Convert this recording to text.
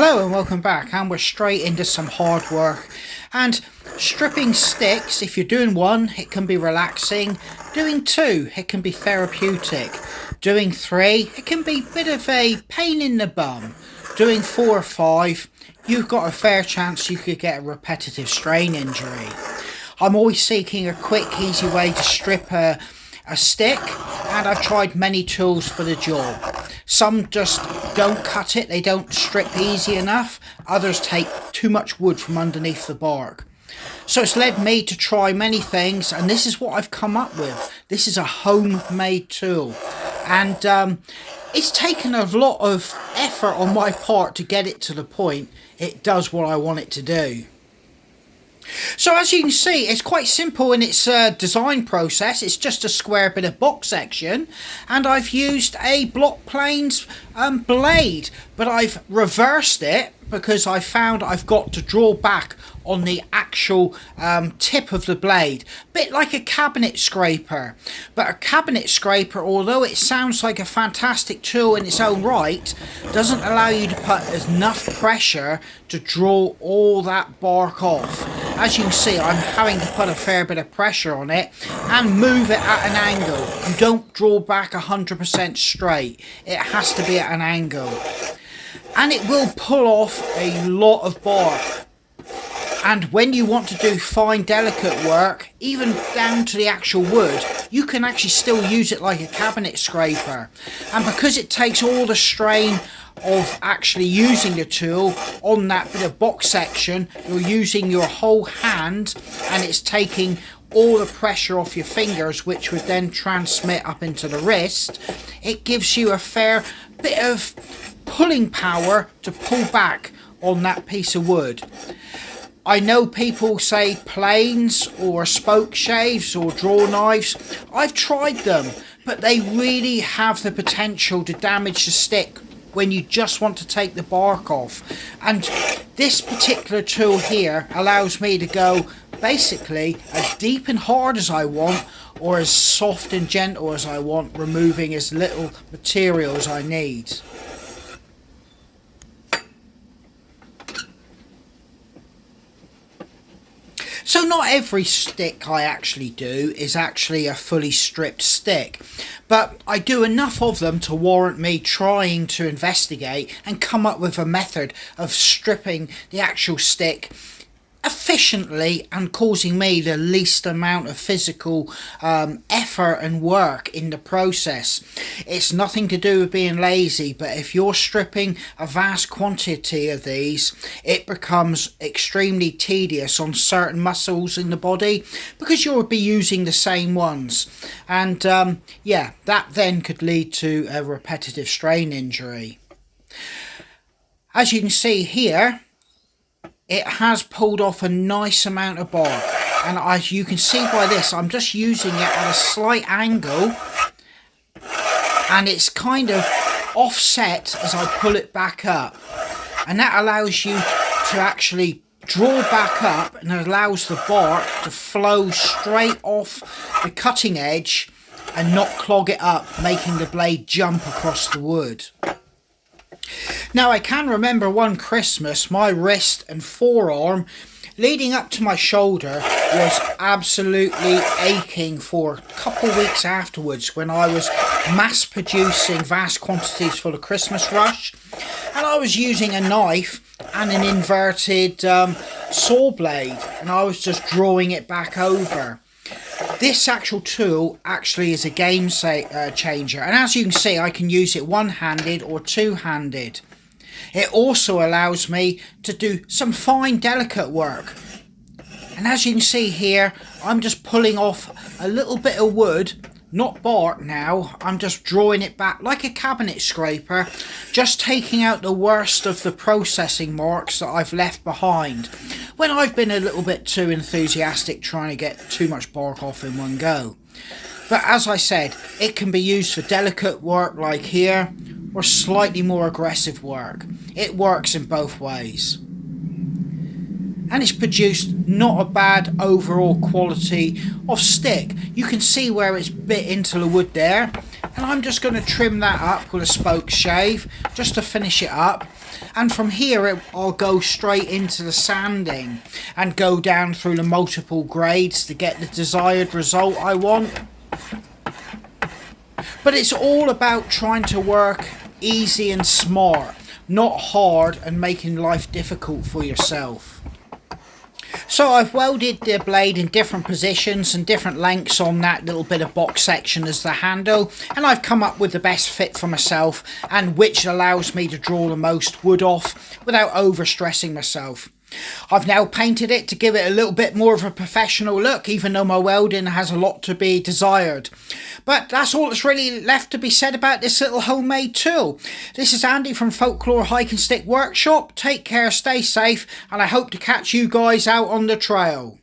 Hello and welcome back, and we're straight into some hard work. And stripping sticks, if you're doing one, it can be relaxing. Doing two, it can be therapeutic. Doing three, it can be a bit of a pain in the bum. Doing 4 or 5, you've got a fair chance you could get a repetitive strain injury. I'm always seeking a quick, easy way to strip a stick, and I've tried many tools for the job. Some just don't cut it, they don't strip easy enough. Others take too much wood from underneath the bark. So it's led me to try many things, and this is what I've come up with. This is a homemade tool, and it's taken a lot of effort on my part to get it to the point it does what I want it to do. So as you can see, it's quite simple in its design process. It's just a square bit of box section, and I've used a block planes blade, but I've reversed it because I found I've got to draw back on the actual tip of the blade, bit like a cabinet scraper. But a cabinet scraper, although it sounds like a fantastic tool in its own right, doesn't allow you to put enough pressure to draw all that bark off. As you can see, I'm having to put a fair bit of pressure on it and move it at an angle. You don't draw back 100% straight. It has to be at an angle. And it will pull off a lot of bark. And when you want to do fine, delicate work, even down to the actual wood, you can actually still use it like a cabinet scraper. And because it takes all the strain of actually using the tool on that bit of box section, you're using your whole hand, and it's taking all the pressure off your fingers, which would then transmit up into the wrist. It gives you a fair bit of pulling power to pull back on that piece of wood. I know people say planes or spoke shaves or draw knives. I've tried them, but they really have the potential to damage the stick when you just want to take the bark off. And this particular tool here allows me to go basically as deep and hard as I want, or as soft and gentle as I want, removing as little material as I need. So not every stick I actually do is actually a fully stripped stick, but I do enough of them to warrant me trying to investigate and come up with a method of stripping the actual stick efficiently and causing me the least amount of physical effort and work in the process. It's nothing to do with being lazy, but if you're stripping a vast quantity of these, it becomes extremely tedious on certain muscles in the body because you'll be using the same ones, and yeah, that then could lead to a repetitive strain injury. As you can see here, it has pulled off a nice amount of bark, and as you can see by this, I'm just using it at a slight angle, and it's kind of offset as I pull it back up, and that allows you to actually draw back up and allows the bark to flow straight off the cutting edge and not clog it up, making the blade jump across the wood. Now, I can remember one Christmas, my wrist and forearm leading up to my shoulder was absolutely aching for a couple of weeks afterwards when I was mass producing vast quantities for the Christmas rush, and I was using a knife and an inverted saw blade, and I was just drawing it back over. This actual tool actually is a game changer, and as you can see, I can use it one-handed or two-handed. It also allows me to do some fine, delicate work. And as you can see here, I'm just pulling off a little bit of wood, not bark now. I'm just drawing it back like a cabinet scraper, just taking out the worst of the processing marks that I've left behind when I've been a little bit too enthusiastic trying to get too much bark off in one go. But as I said, it can be used for delicate work like here, or slightly more aggressive work. It works in both ways. And it's produced not a bad overall quality of stick. You can see where it's bit into the wood there, and I'm just going to trim that up with a spoke shave just to finish it up. and from here I'll go straight into the sanding and go down through the multiple grades to get the desired result I want. But it's all about trying to work easy and smart, not hard and making life difficult for yourself. So I've welded the blade in different positions and different lengths on that little bit of box section as the handle, and I've come up with the best fit for myself and which allows me to draw the most wood off without overstressing myself. I've now painted it to give it a little bit more of a professional look, even though my welding has a lot to be desired. But that's all that's really left to be said about this little homemade tool. This is Andy from Folklore Hike and Stick Workshop. Take care, stay safe, and I hope to catch you guys out on the trail.